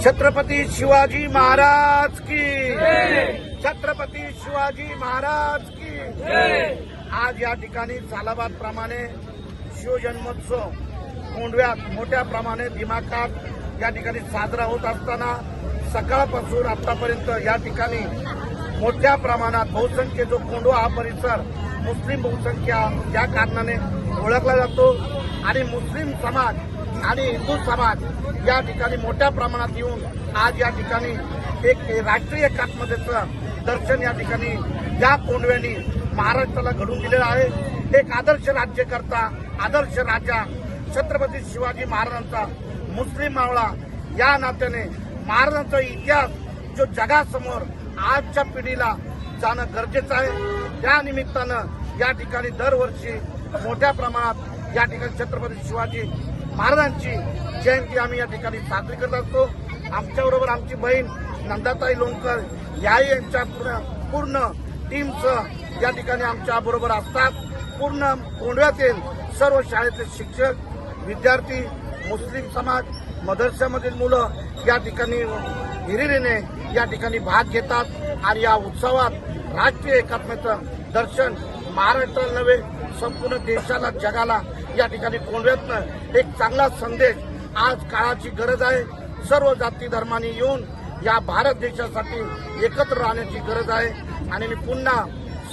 छत्रपती शिवाजी महाराज की छत्रपती शिवाजी महाराज की आज या ठिकाणी सालाबाद प्रमाणे शिवजन्मोत्सव कोंढव्यात मोठ्या प्रमाणे दिमाखात या ठिकाणी साजरा होत असताना सकाळपासून आतापर्यंत या ठिकाणी मोठ्या प्रमाणात बहुसंख्य जो कोंढवा हा परिसर मुस्लिम बहुसंख्या या कारणाने ओळखला जातो आणि मुस्लिम समाज आणि हिंदू समाज या ठिकाणी मोठ्या प्रमाणात येऊन आज या ठिकाणी एक राष्ट्रीय एकात्मतेचं दर्शन या ठिकाणी या कोंढव्यांनी महाराष्ट्राला घडवून दिलेलं आहे। एक आदर्श राज्यकर्ता आदर्श राजा छत्रपती शिवाजी महाराजांचा मुस्लिम मावळा या नात्याने महाराजांचा इतिहास जो जगासमोर आजच्या पिढीला जाणं गरजेचं आहे। त्या निमित्तानं या ठिकाणी दरवर्षी मोठ्या प्रमाणात या ठिकाणी छत्रपती शिवाजी महाराजांची जयंती आम्ही या ठिकाणी साजरी करत असतो। आमच्याबरोबर आमची बहीण नंदाताई लोणकर याही यांच्या पूर्ण टीमसह या ठिकाणी आमच्या बरोबर असतात। पूर्ण कोंढव्यातील सर्व शाळेतले शिक्षक विद्यार्थी मुस्लिम समाज मदरशामधील मुलं या ठिकाणी हिरिरीने या ठिकाणी भाग घेतात आणि या उत्सवात राष्ट्रीय एकात्मतेचं दर्शन महाराष्ट्राला नव्हे संपूर्ण देशाला जगाला या ठिकाणी कोंढव्यातनं एक चांगला संदेश आज काळाची गरज आहे। सर्व जाती धर्मांनी येऊन या भारत देशासाठी एकत्र राहण्याची गरज आहे आणि मी पुन्हा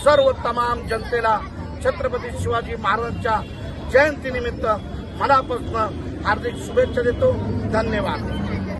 सर्व तमाम जनतेला छत्रपती शिवाजी महाराजांच्या जयंतीनिमित्त मनापासून हार्दिक शुभेच्छा देतो। धन्यवाद।